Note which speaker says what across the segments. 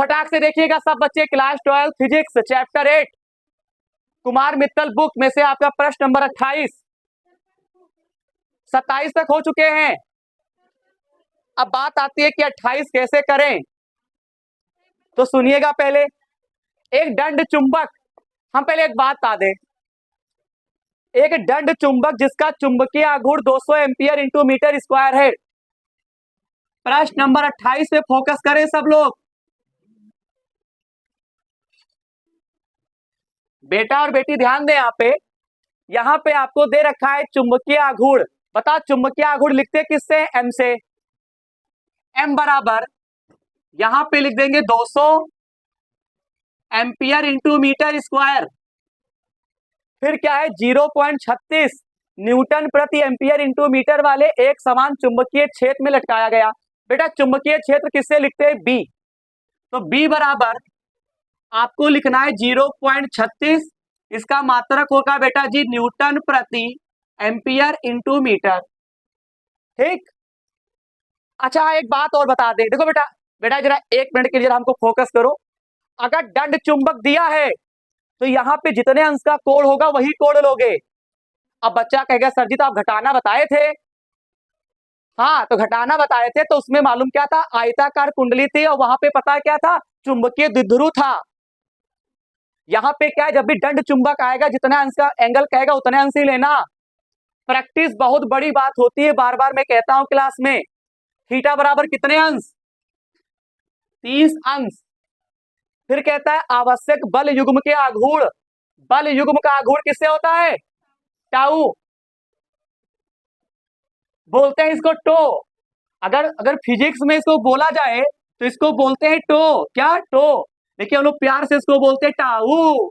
Speaker 1: फटाक से देखिएगा सब बच्चे, class 12 physics chapter 8 Kumar Mittal book में से आपका प्रश्न नंबर 28, 27 तक हो चुके हैं। अब बात आती है कि 28 कैसे करें, तो सुनिएगा पहले। एक दंड चुंबक, हम पहले एक बात बता दें, एक दंड चुंबक जिसका चुंबकीय आघूर्ण 200 एम्पियर इंटू मीटर स्क्वायर है। प्रश्न नंबर 28 पे फोकस करें सब लोग। बेटा और बेटी ध्यान दें, यहां पे आपको दे रखा है चुंबकीय आघूर्ण। बता चुंबकीय आघूर्ण लिखते किससे? एम से। एम बराबर यहां पे लिख देंगे 200 एम्पियर इंटू मीटर स्क्वायर, फिर क्या है 0.36 न्यूटन प्रति एम्पियर इंटू मीटर वाले एक समान चुंबकीय क्षेत्र में लटकाया गया। बेटा चुंबकीय क्षेत्र किससे लिखते हैं? बी। तो बी बराबर आपको लिखना है 0.36, इसका मात्रक होगा बेटा जी न्यूटन प्रति एम्पियर इंटू मीटर। ठीक। अच्छा एक बात और बता दे, देखो बेटा, बेटा जरा एक मिनट के लिए हमको फोकस करो। अगर दंड चुंबक दिया है तो यहाँ पे जितने अंश का कोण होगा वही कोण लोगे। अब बच्चा कहेगा सर जी तो आप घटाना बताए थे। हाँ तो घटाना बताए थे, तो उसमें मालूम क्या था? आयताकार कुंडली थी और वहां पे पता क्या था? चुंबकीय द्विध्रुव था। यहाँ पे क्या है, जब भी दंड चुंबक आएगा जितना अंश का एंगल कहेगा उतने अंश ही लेना। प्रैक्टिस बहुत बड़ी बात होती है, बार बार मैं कहता हूं क्लास में। थीटा बराबर कितने अंश? 30 अंश। फिर कहता है आवश्यक बल युग्म के आघूर्ण, बल युग्म का आघूर्ण किससे होता है? टाउ। बोलते हैं इसको टो। अगर अगर फिजिक्स में इसको बोला जाए तो इसको बोलते हैं टो। क्या? टो। लेकिन हम लोग प्यार से इसको बोलते हैं टाउ।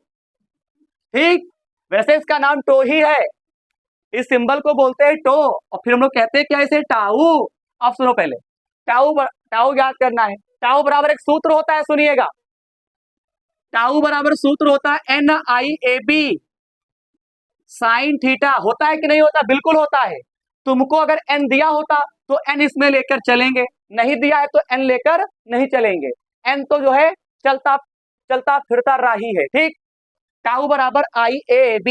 Speaker 1: ठीक। वैसे इसका नाम टो ही है, इस सिंबल को बोलते हैं टो, और फिर हम लोग कहते हैं क्या इसे? टाउ। अब सुनो पहले, टाउ याद करना है। टाउ बराबर एक सूत्र होता है, सुनिएगा। टाउ बराबर सूत्र होता है NIAB साइन थीटा। होता है कि नहीं होता? बिल्कुल होता है। तुमको अगर n दिया होता तो n इसमें लेकर चलेंगे, नहीं दिया है तो n लेकर नहीं चलेंगे। n तो जो है चलता चलता फिरता राही है। ठीक। टाउ बराबर IAB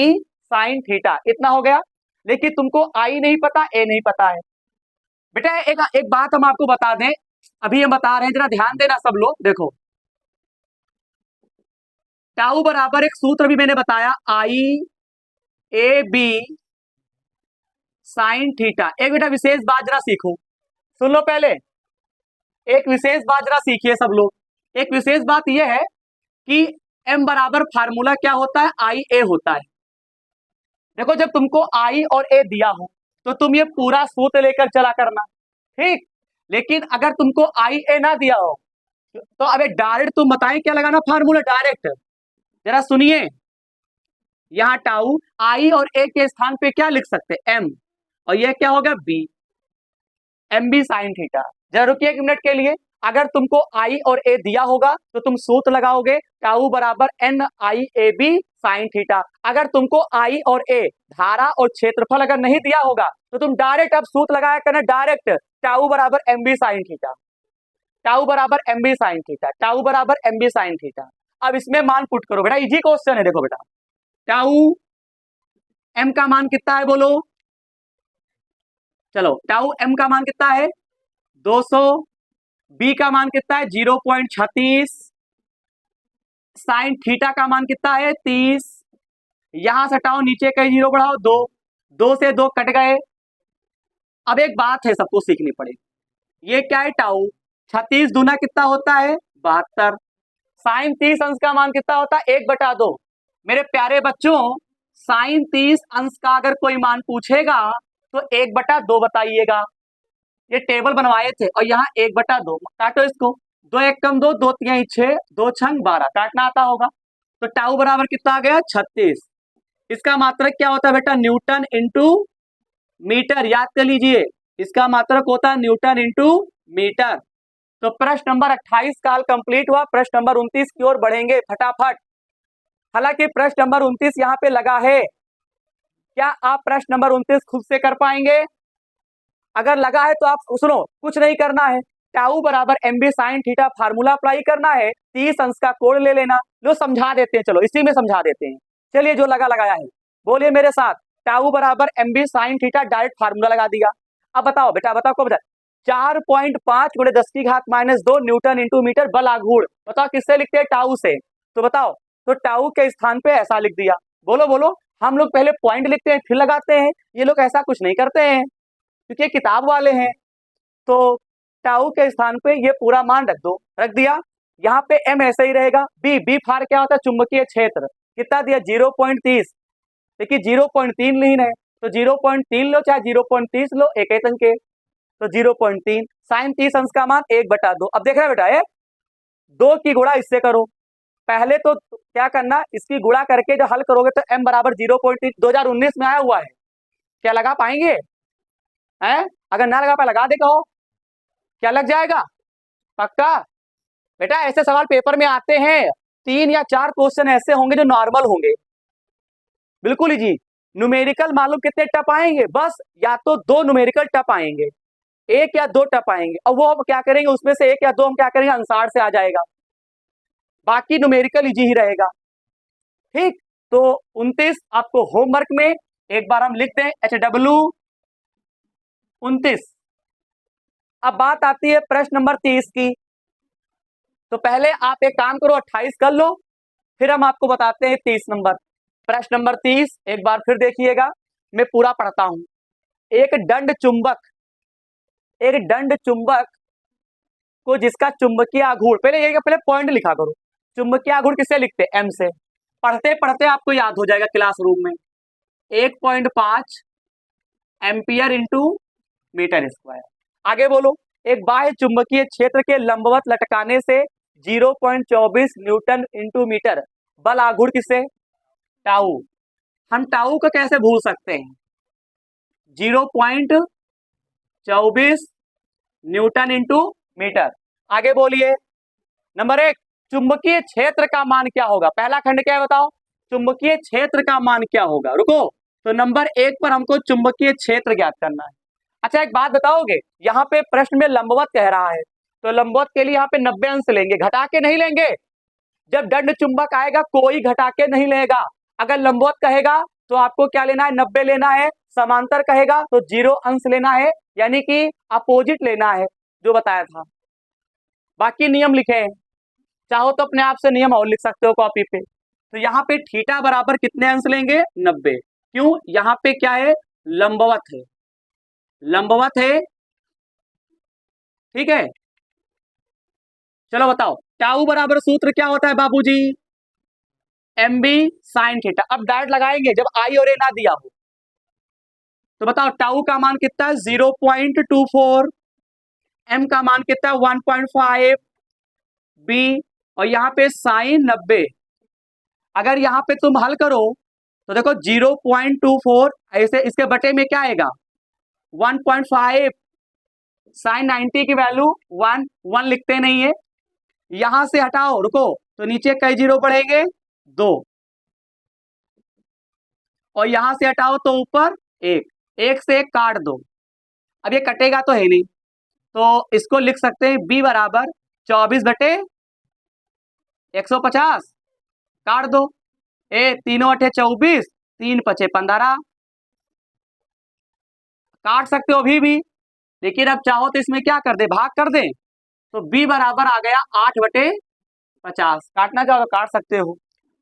Speaker 1: साइन थीटा, इतना हो गया। लेकिन तुमको I नहीं पता, A नहीं पता है। बेटा एक बात हम आपको बता दें, अभी हम बता रहे हैं, जरा ध्यान देना सब लोग। देखो टाउ बराबर एक सूत्र भी मैंने बताया, IAB साइन थीटा। एक बेटा विशेष बात जरा सीखो, सुन लो पहले। एक विशेष बात जरा सीखिए सब लोग। एक विशेष बात यह है कि m बराबर फार्मूला क्या होता है? IA होता है। देखो जब तुमको I और A दिया हो तो तुम ये पूरा सूत्र लेकर चला करना। ठीक। लेकिन अगर तुमको IA ना दिया हो तो अबे डायरेक्ट तुम बताएं क्या लगाना फार्मूला? डायरेक्ट। जरा सुनिए, यहाँ टाउ I और A के स्थान पे क्या लिख सकते? M, और ये क्या होगा? B, MB sine theta. जरा रुकिए 1 मिनट के लिए। अगर तुमको I और A दिया होगा तो तुम सूत्र लगाओगे टाउ बराबर NIAB साइन थीटा। अगर तुमको I और A धारा और क्षेत्रफल अगर नहीं दिया होगा तो तुम डायरेक्ट अब सूत्र लगाया करना, डायरेक्ट टाउ बराबर MB साइन थीटा, टाउ बराबर MB साइन थीटा, टाउ बराबर MB साइन थीटा। अब इसमें मान पुट करो बेटा, इजी क्वेश्चन है। देखो बेटा टाउ M का मान कितना है बोलो? चलो टाउ M का मान कितना है? 200। B का मान कितना है? 0.36। साइन थीटा का मान कितना है? 30। यहां से हटाओ, नीचे का 0 बढ़ाओ, 2। 2 से 2 कट गए। अब एक बात है सबको सीखनी पड़ेगी, ये क्या है? टाउ। 36 दूना कितना होता है? 72। साइन 30 अंश का मान कितना होता है? 1/2। मेरे प्यारे बच्चों, साइन 30 अंश का अगर कोई मान पूछेगा तो 1/2 बताइएगा। ये टेबल बनवाए थे और यहाँ 1/2। काटो इसको, 2 1 कम 2, 2 3 6, 2 6 12, काटना आता होगा। तो टाउ बराबर कितना आ गया? 36। इसका मात्रक क्या होता है बेटा? Newton into meter. याद कर लीजिए, इसका मात्रक होता है न्यूटन इंटू मीटर। तो प्रश्न नंबर 28 काल कंप्लीट हुआ। प्रश्न नंबर 29 की ओर बढ़ेंगे फटाफट। हालांकि प्रश्न नंबर 29 यहाँ पे लगा है, क्या आप प्रश्न नंबर 29 खुद से कर पाएंगे? अगर लगा है तो आप सुनो, कुछ नहीं करना है, टाउ बराबर M B sine theta formula apply करना है, 30 अंश का कोण ले लेना। लो समझा देते हैं, चलो इसी में समझा देते हैं। चलिए जो लगा लगाया है बोलिए मेरे साथ, टाउ बराबर M B sine theta, direct formula लगा दिया। अब बताओ बेटा, बताओ को बता, 4.5 गुणे 10⁻² न्यूटन इंटू मीटर बल आघूर्ण, बताओ किससे लिखते हैं, टाउ से। तो बताओ, तो टाउ के स्थान पे ऐसा लिख दिया। बोलो बोलो, हम लोग पहले पॉइंट लिखते हैं फिर लगाते हैं, ये लोग ऐसा कुछ नहीं करते हैं क्योंकि किताब वाले हैं। तो टाउ के स्थान पे ये पूरा मान रख दो, रख दिया। यहाँ पे एम ऐसे ही रहेगा। बी फार क्या होता है, चुंबकीय क्षेत्र, कितना दिया 0.30, देखिए 0.3 नहीं है तो 0.3 लो चाहे 0.30 लो, एक अंक के, तो 0.3 साइन 30 अंश का मान 1/2। अब देख रहे बेटा, ये 2 की गुणा इससे करो। पहले तो क्या करना, इसकी गुणा करके जो हल करोगे तो m बराबर 0.3 2019 में आया हुआ है, क्या लगा पाएंगे हैं? अगर ना लगा पाए लगा दे, कहो क्या लग जाएगा, पक्का बेटा। ऐसे सवाल पेपर में आते हैं, 3 या 4 क्वेश्चन ऐसे होंगे जो नॉर्मल होंगे, बिल्कुल ही जी। न्यूमेरिकल मालूम कितने टप आएंगे, बस या तो 2 न्यूमेरिकल टप आएंगे, 1 या 2 टप आएंगे, और वो हम क्या करेंगे, उसमें से 1 या 2 हम क्या करेंगे, अंसार से आ जाएगा, बाकी न्यूमेरिकल इजी ही रहेगा। ठीक, तो 29 आपको होमवर्क में एक बार हम लिख दें, HW 29। अब बात आती है प्रश्न नंबर 30 की। तो पहले आप एक काम करो, 28 कर लो, फिर हम आपको बताते हैं 30 नंबर। प्रश्न नंबर 30 एक बार फिर देखिएगा, मैं पूरा पढ़ता हूं। एक दंड चुंबक को जिसका चुंबकीय आघूर्ण, पहले पॉइंट लिखा करो, चुंबकीय आघूर्ण किससे लिखते हैं, एम से। पढ़ते पढ़ते आपको याद हो जाएगा क्लासरूम में। 1.5 एम्पियर इंटू मीटर स्क्वायर। आगे बोलो, एक बाह्य चुंबकीय क्षेत्र के लंबवत लटकाने से 0.24 न्यूटन इंटू मीटर बल आघूर्ण किससे, टाउ। हम टाउ को कैसे भूल सकते हैं, 0.24 न्यूटन इंटू मीटर। आगे बोलिए, नंबर 1 चुंबकीय क्षेत्र का मान क्या होगा, पहला खंड क्या है बताओ, चुंबकीय क्षेत्र का मान क्या होगा। रुको, तो नंबर 1 पर हमको चुंबकीय क्षेत्र ज्ञात करना है। अच्छा एक बात बताओगे, यहाँ पे प्रश्न में लंबवत कह रहा है, तो लंबवत के लिए यहाँ पे 90 अंश लेंगे, घटा के नहीं लेंगे। जब दंड चुंबक आएगा कोई घटा के नहीं लेगा। अगर लंबवत कहेगा तो आपको क्या लेना है, 90 लेना है। समांतर कहेगा तो 0 अंश लेना है, यानी कि अपोजिट लेना है, जो बताया था। बाकी नियम लिखे हैं, चाहो तो अपने आप से नियम और लिख सकते हो कॉपी पे। तो यहाँ पे थीटा बराबर कितने अंश लेंगे, 90। क्यों, यहाँ पे क्या है, लंबवत है, लंबवत है, ठीक है। चलो बताओ, टाउ बराबर सूत्र क्या होता है बाबूजी, एम बी साइन थीटा। अब डायरेक्ट लगाएंगे जब आई और ए ना दिया हो। तो बताओ टाउ का मान कितना है, 0.24, एम का मान कितना है 1.5, बी, और यहाँ पे साइन 90। अगर यहाँ पे तुम हल करो तो देखो 0.24 ऐसे, इसके बटे में क्या आएगा 1.5, साइन 90 की वैल्यू 1 लिखते नहीं है। यहां से हटाओ, रुको, तो नीचे कई जीरो बढ़ेंगे, 2, और यहां से हटाओ तो ऊपर 1, 1 से 1 काट दो। अब ये कटेगा तो है नहीं, तो इसको लिख सकते हैं b बराबर 24/150, काट दो, 3 8 24, 3 5 15, काट सकते हो अभी भी, लेकिन अब चाहो तो इसमें क्या कर दे, भाग कर दे, तो b बराबर आ गया 8/50। काटना चाहो तो काट सकते हो,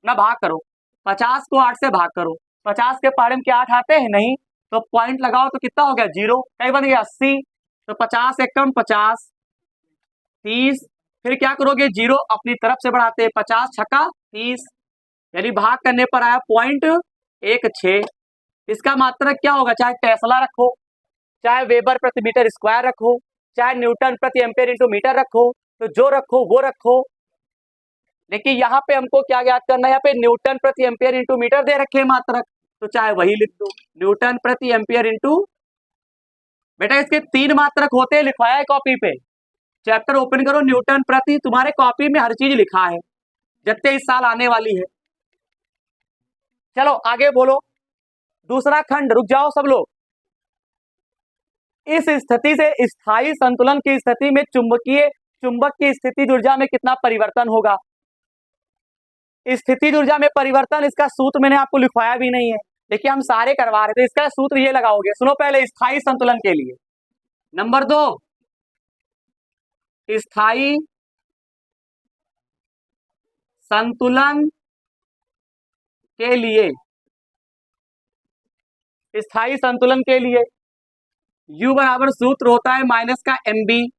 Speaker 1: ना भाग करो, 50 को 8 से भाग करो, 50 के पहाड़े में क्या 8 आते हैं, नहीं, तो पॉइंट लगाओ तो कितना हो गया 0, कहीं बन गया 80, तो 50 एकम 50, 30, फिर क्या करोगे 0 अपनी तरफ से बढ़ाते हैं, 50 छक्का 30, यानी भाग करने पर आया 0.16। इसका मात्रक क्या होगा, चाहे टेस्ला रखो, चाहे वेबर प्रति मीटर स्क्वायर रखो, चाहे न्यूटन प्रति एम्पियर इंटू मीटर रखो, तो जो रखो वो रखो। लेकिन यहाँ पे हमको क्या ज्ञात करना है, यहाँ पे न्यूटन प्रति एम्पियर इंटू मीटर दे रखे मात्रक, तो चाहे वही लिख दो, न्यूटन प्रति एम्पियर इंटू। बेटा इसके 3 मात्रक होते हैं, लिखवाया है कॉपी पे, चैप्टर ओपन करो, न्यूटन प्रति, तुम्हारे कॉपी में हर चीज लिखा है, जितने इस साल आने वाली है। चलो आगे बोलो, दूसरा खंड, रुक जाओ सब लोग। इस स्थिति से स्थायी संतुलन की स्थिति में चुंबक की स्थितिज ऊर्जा में कितना परिवर्तन होगा। स्थितिज ऊर्जा में परिवर्तन, इसका सूत्र मैंने आपको लिखवाया भी नहीं है, देखिए हम सारे करवा रहे थे। इसका सूत्र ये लगाओगे, सुनो पहले। स्थायी संतुलन के लिए नंबर 2, स्थायी संतुलन के लिए, स्थायी संतुलन के लिए U बराबर सूत्र होता है माइनस का mb।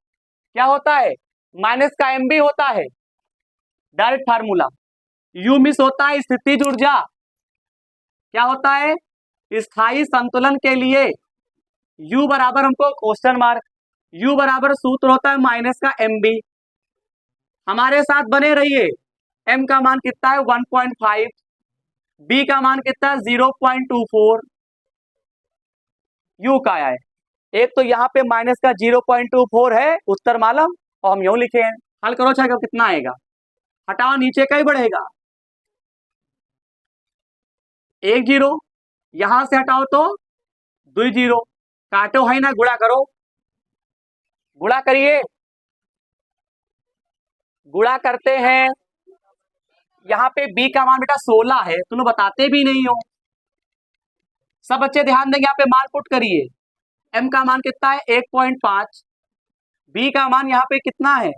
Speaker 1: क्या होता है? माइनस का mb होता है, डायरेक्ट फार्मूला। U मिस होता है स्थितिज ऊर्जा। क्या होता है? स्थायी संतुलन के लिए U बराबर, हमको क्वेश्चन मार्क, U बराबर सूत्र होता है माइनस का mb। हमारे साथ बने रहिए। m का मान कितना है? 1.5, b का मान कितना है? 0.24, U का आया है। एक तो यहाँ पे माइनस का 0.24 है उत्तर मालूम, और हम यूं लिखे हैं। हल करो चाहे कितना आएगा, हटाओ नीचे का ही बढ़ेगा। 1 0, यहां से हटाओ तो 2 0, काटो है ना, गुणा करो, गुणा करिए। गुणा करते हैं, यहाँ पे b का मान बेटा 16 है, तुम बताते भी नहीं हो। सब बच्चे ध्यान देंगे, यहाँ पे मान पुट करिए। m का मान कितना है? 1.5, b का मान यहाँ पे कितना है?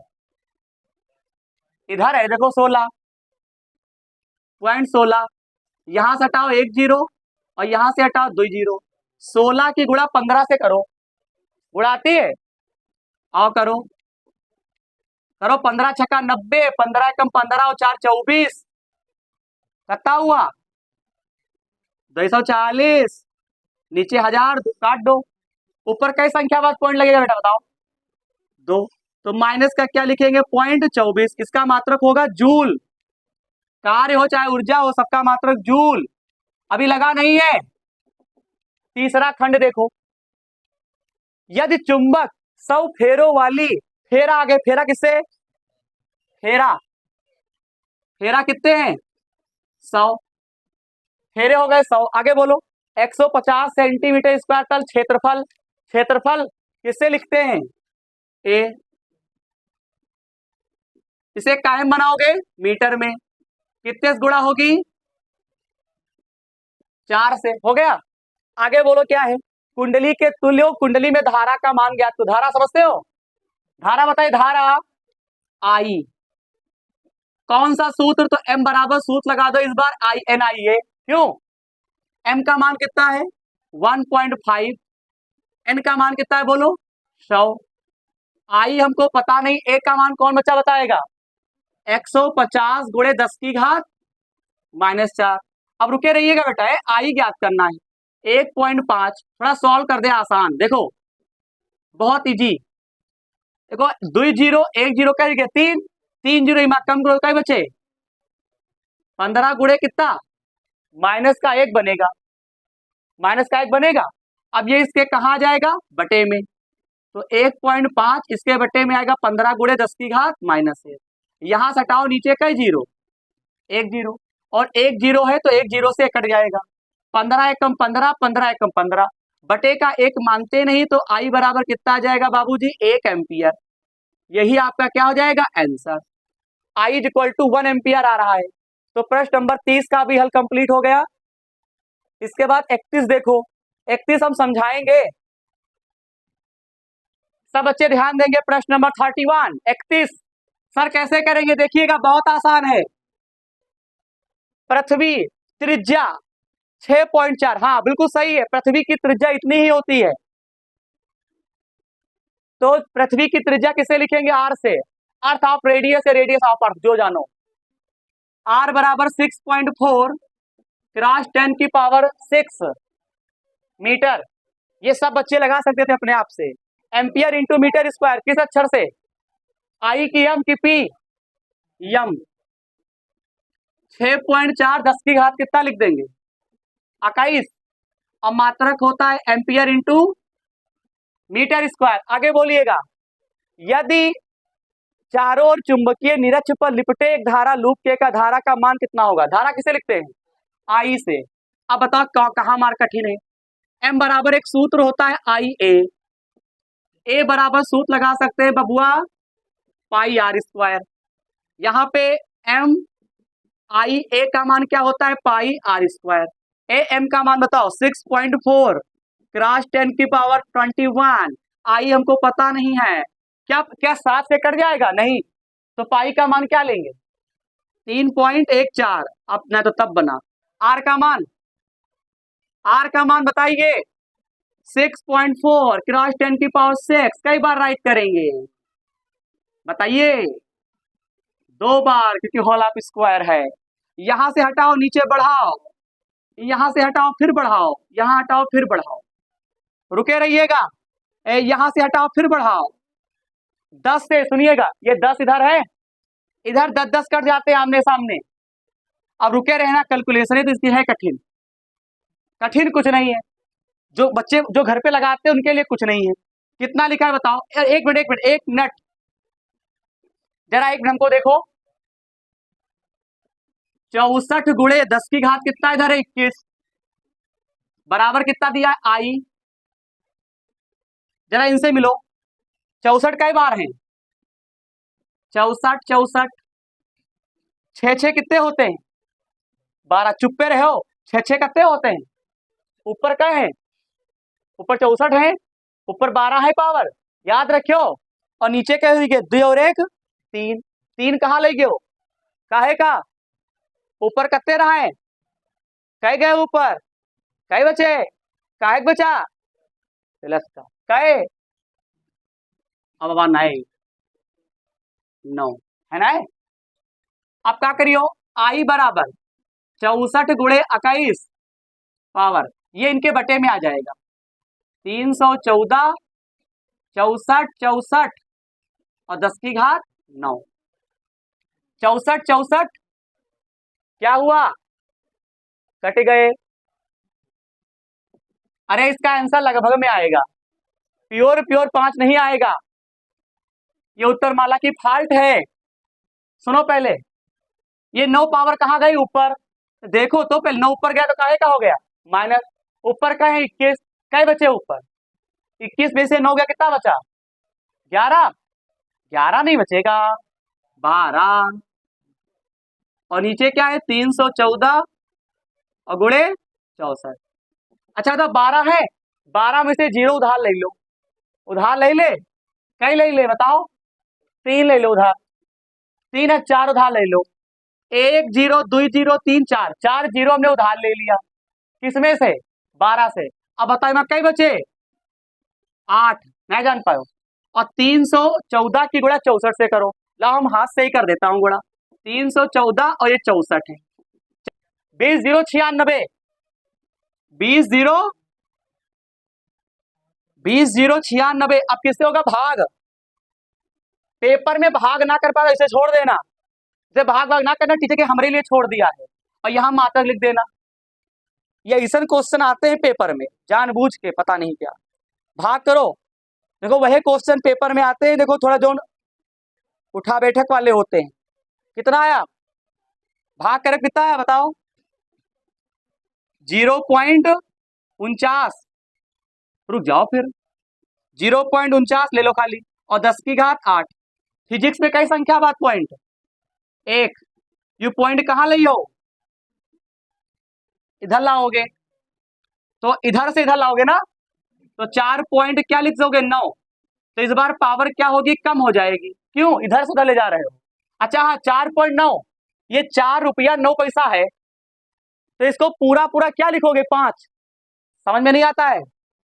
Speaker 1: इधर है देखो 16.16, यहां से हटाओ 1 0 और यहां से हटाओ 2 0। 16 की गुणा 15 से करो, गुणाती है, आओ करो करो। 15 छक्का 90, 15 एकम 15 और 4 24, कितना हुआ? 240, नीचे 1000, काट दो। ऊपर कई संख्या बाद पॉइंट लगेगा बेटा, बताओ? 2। तो माइनस का क्या लिखेंगे? 0.24, इसका मात्रक होगा जूल। कार्य हो चाहे ऊर्जा हो, सबका मात्रक जूल। अभी लगा नहीं है। तीसरा खंड देखो, यदि चुंबक 100 फेरों वाली, फेरा आगे, फेरा किससे? फेरा, फेरा कितने हैं? 100 फेरे हो गए 100। आगे बोलो, 150 सेंटीमीटर स्क्वायर तल क्षेत्रफल। क्षेत्रफल किससे लिखते हैं? ए। इसे कायम बनाओगे मीटर में, कितने से गुणा होगी? 4 से। हो गया। आगे बोलो क्या है? कुंडली के तुल्य हो, कुंडली में धारा का मान ज्ञात। तो धारा समझते हो? धारा बताइए, धारा आई। कौन सा सूत्र? तो m बराबर सूत्र लगा दो इस बार, INIA। क्यों? m का मान कितना है? 1.5, n का मान कितना है बोलो? 100। आई हमको पता नहीं, a का मान कौन बच्चा बताएगा? 150 गुणे 10 की घात -4। अब रुके रहिएगा बेटा, आई ज्ञात करना है। 1.5 थोड़ा सॉल्व कर दे, आसान। देखो बहुत इजी। देखो 2 0, 1 0 कर गए 3, 3 0 कम करो, क्या बचे? 15 गुणे कितना? माइनस का 1 बनेगा, माइनस का 1 बनेगा। अब ये इसके कहा जाएगा? बटे में। तो 1.5 इसके बटे में आएगा 15 गुणे 10 की घात -1। यहां से हटाओ नीचे का 0, 1 0 और 1 0 है तो 1 0 से कट जाएगा। 15 एकम 15, 15 एकम 15, बटे का 1 मानते नहीं, तो आई बराबर कितना आ जाएगा बाबूजी? 1 एम्पियर। यही आपका क्या हो जाएगा? Answer. I is equal to 1 ampere आ रहा है। तो प्रश्न नंबर 30 का भी हल कंप्लीट हो गया। इसके बाद 31 देखो, 31 हम समझाएंगे, सब बच्चे ध्यान देंगे। प्रश्न नंबर 31, 31 सर कैसे करेंगे? देखिएगा बहुत आसान है। पृथ्वी त्रिज्या 6.4, हाँ बिल्कुल सही है, पृथ्वी की त्रिज्या इतनी ही होती है। तो पृथ्वी की त्रिज्या किसे लिखेंगे? आर से। अर्थ ऑफ रेडियस है, रेडियस ऑफ अर्थ, जो जानो। आर बराबर 6.4 क्रॉस 10 की पावर 6 मीटर। ये सब बच्चे लगा सकते थे अपने आप से। एम्पियर इंटू मीटर स्क्वायर, किस अक्षर से? आई की एम की पी, यम। 6.4 10 की घात कितना लिख देंगे? 21। अब मात्रक होता है एम्पियर इंटू मीटर स्क्वायर। आगे बोलिएगा, यदि चारों ओर चुंबकीय निरक्ष पर लिपटे एक धारा लूप के का धारा का मान कितना होगा? धारा किसे लिखते हैं? आई से। अब बताओ कहाँ मार कठिन है? एम बराबर एक सूत्र होता है आई ए, ए बराबर सूत्र लगा सकते हैं बबुआ पाई आर स्क्वायर। यहाँ पे एम आई ए का मान क्या होता है पाई आर स्क्वायर। ए एम का मान बताओ 6.4 क्रॉस 10 की पावर 21। आई हमको पता नहीं है, क्या क्या 7 से कट जाएगा? नहीं, तो पाई का मान क्या लेंगे 3.14। अब ना तो तब बना। आर का मान, आर का मान बताइए 6.4 क्रॉस 10 की पावर 6 कई बार राइट करेंगे बताइए? 2 बार, क्योंकि होल ऑफ स्क्वायर है। यहां से हटाओ नीचे बढ़ाओ, यहां से हटाओ फिर बढ़ाओ, यहां हटाओ फिर बढ़ाओ, रुके रहिएगा। यहां से हटाओ फिर बढ़ाओ 10 से, सुनिएगा ये 10 इधर है, इधर 10 कट जाते हैं आमने सामने। अब रुके रहना, कैलकुलेशन है तो इसकी है कठिन, कठिन कुछ नहीं है, जो बच्चे जो घर पे लगाते हैं उनके लिए कुछ नहीं है। कितना लिखा है बताओ? एक मिनट एक मिनट एक मिनट, जरा एक मिनट हमको देखो। 64 गुणे 10 की घात कितना इधर है 21, बराबर कितना दिया है आई। जरा इनसे मिलो, 64 कई बार हैं 64 64, 6 कितने होते हैं 12। चुप्पे रहो, 6 कितने होते हैं? ऊपर क्या है? ऊपर 64 है, ऊपर 12 है पावर, याद रखियो। और नीचे क्या हुई गए 2 और 1 3, 3 कहाँ ले गए? काहे का ऊपर कत्ते रहा है, कहे गए ऊपर, कहे बचे, काहे बचा प्लस का कहे, अब नहीं 9 है ना। अब क्या करियो आई बराबर 64 गुणे 21 पावर, ये इनके बटे में आ जाएगा 314 64 64 और 10 की घात 9। 64 64 क्या हुआ, कट गए। अरे इसका आंसर लगभग में आएगा, प्योर प्योर 5 नहीं आएगा, ये उत्तर माला की फाल्ट है। सुनो पहले, ये 9 पावर कहाँ गई ऊपर, देखो तो पहले 9 ऊपर गया तो काहे का हो गया माइनस, ऊपर का है 21, कई बचे ऊपर 21 में से 9 गया कितना बचा 11, 11 नहीं बचेगा 12, और नीचे क्या है 314 और गुणे 64। अच्छा तो 12 है, 12 में से 0 उधार ले लो, उधार ले ले, कई ले ले बताओ 3 ले लो उधार, 3 है 4 उधार ले लो, 1 0 2 0 3 4, 4 0 हमने उधार ले लिया, किसमें से 12 से। अब बताओ मैं कई बचे 8, नहीं जान पाओ, और 314 की गुणा 64 से करो, ला हम हाथ से ही कर देता हूँ गुणा, 314 और ये 64 है, 20 0 96, 20 0 96। अब किससे होगा भाग, पेपर में भाग ना कर पाओ इसे छोड़ देना, इसे भाग भाग ना करना, टीचर के हमारे लिए छोड़ दिया है, और यहाँ मात्रक लिख देना। ये ऐसे क्वेश्चन आते हैं पेपर में जानबूझ के, पता नहीं क्या भाग करो। देखो वही क्वेश्चन पेपर में आते हैं, देखो थोड़ा जो उठा बैठक वाले होते हैं, कितना आया भाग कर कितना आया बताओ 0.49, रुक जाओ फिर 0.49 ले लो खाली, और 10 की घात 8। फिजिक्स में कई संख्या बात पॉइंट 1, यू पॉइंट कहाँ ले आओ, इधर लाओगे, तो इधर से इधर लाओगे ना, तो 4 पॉइंट क्या लिख दोगे 9, तो इस बार पावर क्या होगी कम हो जाएगी, क्यों इधर से उधर ले जा रहे हो। अच्छा हाँ 4.9, ये 4 रुपया 9 पैसा है, तो इसको पूरा पूरा क्या लिखोगे 5, समझ में नहीं आता है।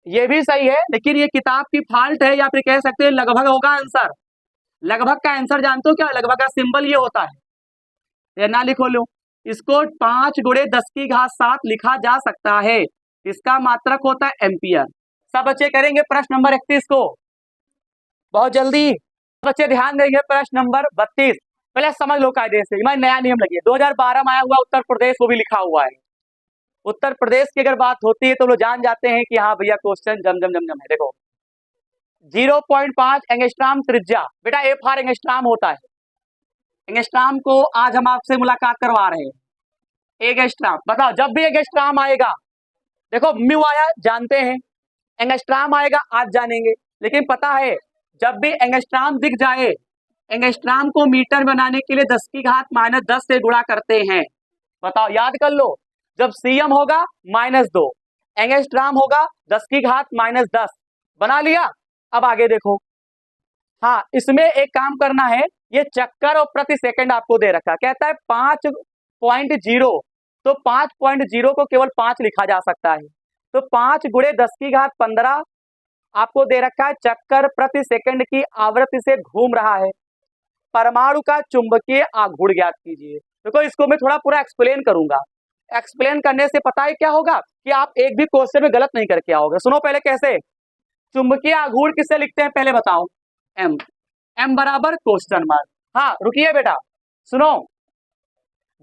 Speaker 1: ये भी सही है, लेकिन ये किताब की फाल्ट है, या फिर कह सकते हैं लगभग होगा आंसर। लगभग का आंसर जानते हो क्या, लगभग का सिंबल ये होता है, ये ना लिखो लो, इसको 5 गुणे 10 की घात 7 लिखा जा सकता है, इसका मात्रक होता है एम्पियर। सब बच्चे करेंगे प्रश्न नंबर 31 को बहुत जल्दी, बच्चे ध्यान देंगे प्रश्न नंबर 32। पहले समझ लो कायदे से, मैं नया नियम लगी 2012 में आया हुआ उत्तर प्रदेश, वो भी लिखा हुआ है। उत्तर प्रदेश की अगर बात होती है तो लोग जान जाते हैं कि हाँ भैया क्वेश्चन जम जम जम जम है। देखो 0.5 एंगस्ट्रॉम त्रिज्या, बेटा ए फॉर एंगस्ट्रॉम होता है, एंगस्ट्रॉम को आज हम आपसे मुलाकात करवा रहे हैं। एंगस्ट्रॉम बताओ, जब भी एंगस्ट्रॉम आएगा, देखो म्यू आया जानते हैं, एंगस्ट्रॉम आएगा आज जानेंगे, लेकिन पता है जब भी एंगस्ट्राम दिख जाए, एंगस्ट्राम को मीटर बनाने के लिए 10 की घात -10 से गुणा करते हैं। बताओ, याद कर लो, जब सीएम होगा -2, एंगस्ट्राम होगा 10 की घात -10। बना लिया। अब आगे देखो, हाँ इसमें एक काम करना है, ये चक्कर और प्रति सेकंड आपको दे रखा, कहता है 5.0, तो 5.0 को केवल 5 लिखा जा सकता है, तो 5 गुणे 10 की घात 15 आपको दे रखा है, चक्कर प्रति सेकंड की आवृत्ति से घूम रहा है। परमाणु का चुंबकीय आघूर्ण ज्ञात कीजिए। देखो इसको मैं थोड़ा पूरा एक्सप्लेन करूंगा, एक्सप्लेन करने से पता है क्या होगा कि आप एक भी क्वेश्चन में गलत नहीं करके आओगे। सुनो पहले कैसे चुंबकीय आघूर्ण किससे लिखते हैं, पहले बताओ। एम, एम बराबर क्वेश्चन मार्क। हाँ रुकिए बेटा, सुनो,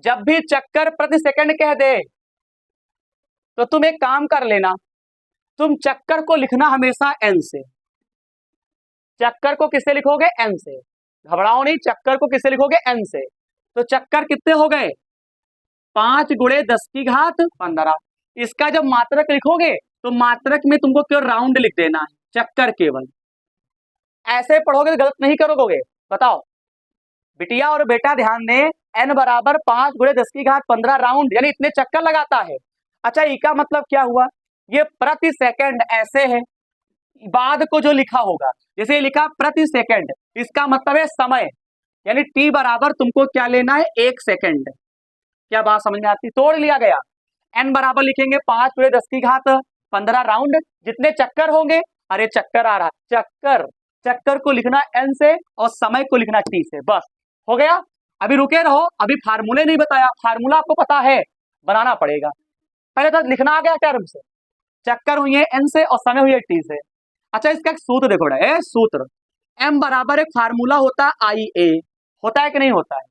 Speaker 1: जब भी चक्कर प्रति सेकंड कह दे तो तुम एक काम कर लेना, तुम चक्कर को लिखना हमेशा एन से। चक्कर को किससे लिखोगे, एन से। घबराओ नहीं, चक्कर को किससे लिखोगे, एन से। तो चक्कर कितने हो गए, 5 गुणे 10 की घात 15। इसका जब मात्रक लिखोगे तो मात्रक में तुमको केवल राउंड लिख देना है, चक्कर केवल। ऐसे पढ़ोगे तो गलत नहीं करोगे। बताओ बिटिया और बेटा ध्यान दें, एन बराबर 5 गुणे 10 की घात 15 राउंड, यानी इतने चक्कर लगाता है। अच्छा ई का मतलब क्या हुआ, ये प्रति सेकंड ऐसे है, बाद को जो लिखा होगा, जैसे लिखा प्रति सेकंड, इसका मतलब है समय, यानी टी बराबर तुमको क्या लेना है, 1 सेकंड। क्या बात समझ में आती, तोड़ लिया गया। एन बराबर लिखेंगे 5 गुणे 10 की घात 15 राउंड, जितने चक्कर होंगे, अरे चक्कर आ रहा, चक्कर, चक्कर को लिखना एन से और समय को लिखना टी से, बस हो गया। अभी रुके रहो, अभी फार्मूले नहीं बताया, फार्मूला आपको पता है, बनाना पड़ेगा। पहले तो लिखना आ गया टर्म से, चक्कर हुई है एन से और समय हुई है टी से। अच्छा इसका एक सूत्र देखो, सूत्र एम बराबर एक फार्मूला होता है आई ए, होता है कि नहीं होता है।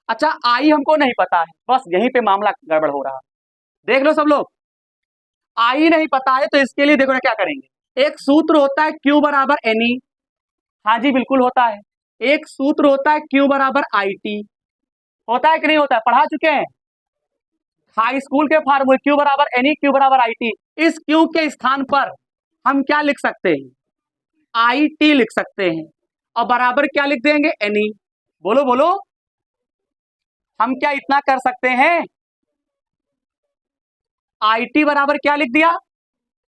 Speaker 1: अच्छा आई हमको नहीं पता है, बस यहीं पे मामला गड़बड़ हो रहा है। देख लो सब लोग, आई नहीं पता है तो इसके लिए देखो ना क्या करेंगे, एक सूत्र होता है क्यू बराबर एन ई, हाँ जी बिल्कुल होता है। एक सूत्र होता है क्यू बराबर आई टी, होता है कि नहीं होता है, पढ़ा चुके हैं हाई स्कूल के फार्मूले, क्यू बराबर एन ई, क्यू बराबर आई टी। इस क्यू के स्थान पर हम क्या लिख सकते हैं, आई टी लिख सकते हैं, और बराबर क्या लिख देंगे, एन ई। बोलो बोलो, हम क्या इतना कर सकते हैं, आई टी बराबर क्या लिख दिया,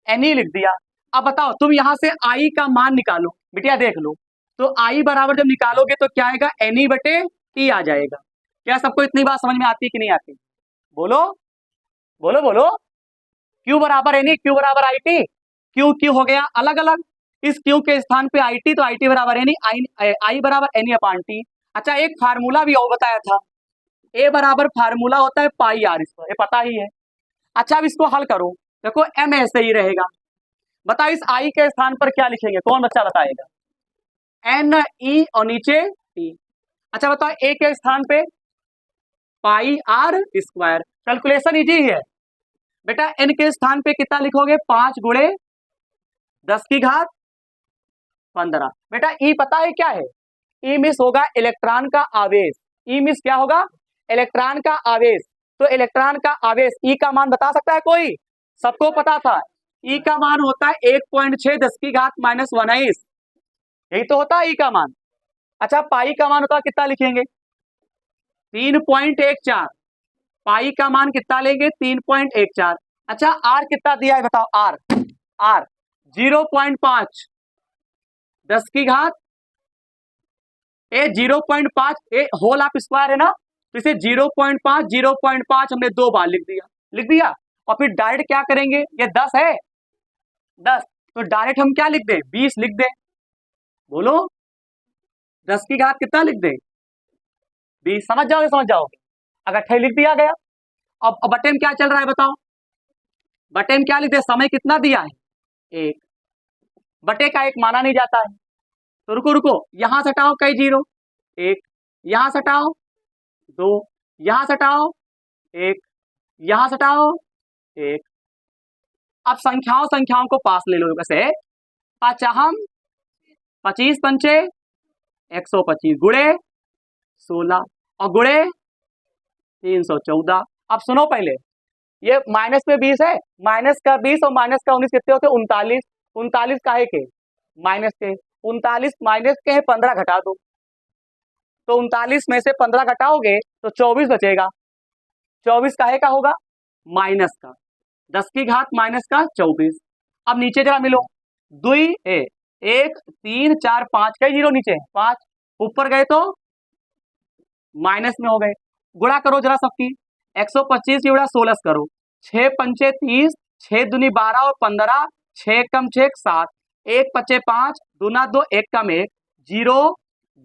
Speaker 1: एन ई लिख दिया। अब बताओ तुम यहां से आई का मान निकालो, बिटिया देख लो, तो आई बराबर जब निकालोगे तो क्या आएगा, एन ई बटे टी आ जाएगा। क्या सबको इतनी बात समझ में आती है कि नहीं आती, बोलो बोलो बोलो। क्यू बराबर एन ई, क्यू बराबर आई टी, क्यू क्यू हो गया अलग अलग, इस क्यू के स्थान पे आई टी, तो आई टी बराबर एन ई, आई बराबर एन ई अपान टी। अच्छा एक फार्मूला भी और बताया था, ए बराबर फार्मूला होता है पाई आर स्क्वायर, ये पता ही है। अच्छा अब इसको हल करो, देखो एम ऐसे ही रहेगा। बताओ इस आई के स्थान पर क्या लिखेंगे, कौन बच्चा बताएगा, एन ई और नीचे टी। अच्छा बताओ ए के स्थान पे पाई आर स्क्वायर, कैलकुलेशन इजी है बेटा। एन के स्थान पे कितना लिखोगे, 5 गुणे 10 की घात 15। बेटा ई पता है क्या है, ई मिस होगा इलेक्ट्रॉन का आवेश, ई मिस क्या होगा, इलेक्ट्रॉन का आवेश। तो इलेक्ट्रॉन का आवेश ई का मान बता सकता है कोई, सबको पता था, ई का मान होता है 1.6 10 की घात -19, यही तो होता है ई का मान। अच्छा पाई का मान होता है कितना लिखेंगे, 3.14, पाई का मान कितना लेंगे, 3.14। अच्छा आर कितना दिया है बताओ, आर, आर 0.5 10 की घात, ए 0.5, ए होल ऑफ स्क्वायर है ना, तो इसे 0.5 0.5 हमने 2 बार लिख दिया। और फिर डायरेक्ट क्या करेंगे, ये 10 है, 10 तो डायरेक्ट हम क्या लिख दें, 20 लिख दें। बोलो 10 की घात कितना लिख दें, 20, समझ जाओगे। अगर 6 लिख दिया गया। अब बटे में क्या चल रहा है बताओ, बटे में क्या लिख दे, समय कितना दिया है, 1, बटे का 1 माना नहीं जाता है, तो रुको यहां से हटाओ कई जीरो, 1 यहां से हटाओ, 2 यहां से हटाओ, 1 यहां से हटाओ, 1। अब संख्याओं को पास ले लो, वैसे पचाहम 25 पंचे 125 गुणे 16 और गुणे 314। अब सुनो पहले, ये माइनस में 20 है, माइनस का 20 और माइनस का 19 कितने होते हैं, 39, 39 काहे के माइनस के, 39 माइनस के है 15 घटा दो, तो 39 में से 15 घटाओगे तो 24 बचेगा। 24 काहे का होगा? माइनस का, 10 की घात माइनस का 24। अब नीचे जरा मिलो, 2 1 3 4 5 कई जीरो नीचे है 5, ऊपर गए तो माइनस में हो गए। गुणा करो जरा सबकी, 125 गुणा 16 करो, 6 पंचे 30, 6 दूनी 12 और 15, 6 कम 6 7, 1 पचे 5, दूना 2 1 कम 1, 0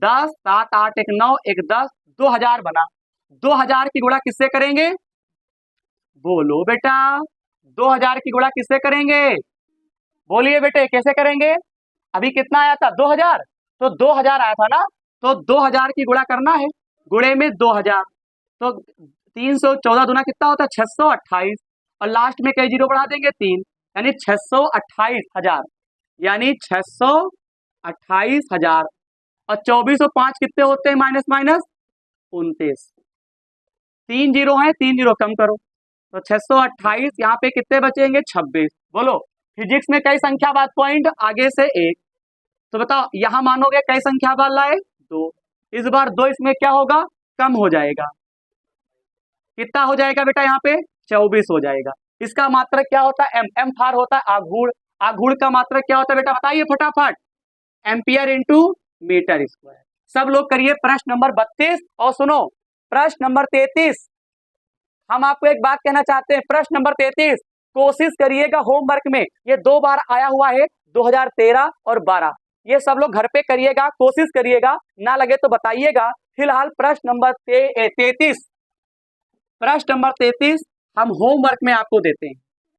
Speaker 1: 10 7 8 1 9 1 10, 2000 बना। 2000 की गुणा किससे करेंगे? बोलो बेटा, 2000 की गुणा किससे करेंगे? बोलिए बेटे कैसे करेंगे? अभी कितना आया था? 2000, तो 2000 आया था ना, तो 2000 की गुणा करना है, गुणे में 2000, तो 314 दूना कितना होता है? 628, और लास्ट में कई जीरो बढ़ा देंगे 3, यानी 628,000, यानी 628,000। और 24 और 5 कितने होते हैं? माइनस माइनस 29, 3 जीरो है, 3 जीरो कम करो, तो 628, यहाँ पे कितने बचेंगे? 26। बोलो फिजिक्स में कई संख्या बाद पॉइंट आगे से एक, तो बताओ यहां मानोगे कई संख्या बाद लाए? 2, इस बार 2 इसमें क्या होगा? कम हो जाएगा, कितना हो जाएगा बेटा? यहाँ पे 24 हो जाएगा। इसका मात्रक क्या होता है? एम फार होता है आघूर्ण, आघूर्ण का मात्रक क्या होता है बेटा? बताइए फटाफट, एम्पियर इंटू मीटर स्क्वायर। सब लोग करिए प्रश्न नंबर 32, और सुनो प्रश्न नंबर 33, हम आपको एक बात कहना चाहते हैं। प्रश्न नंबर 33 कोशिश करिएगा होमवर्क में, ये 2 बार आया हुआ है, 2013 और 12, ये सब लोग घर पे करिएगा, कोशिश करिएगा, ना लगे तो बताइएगा। फिलहाल प्रश्न नंबर 33, प्रश्न नंबर 33 हम होमवर्क में आपको देते हैं।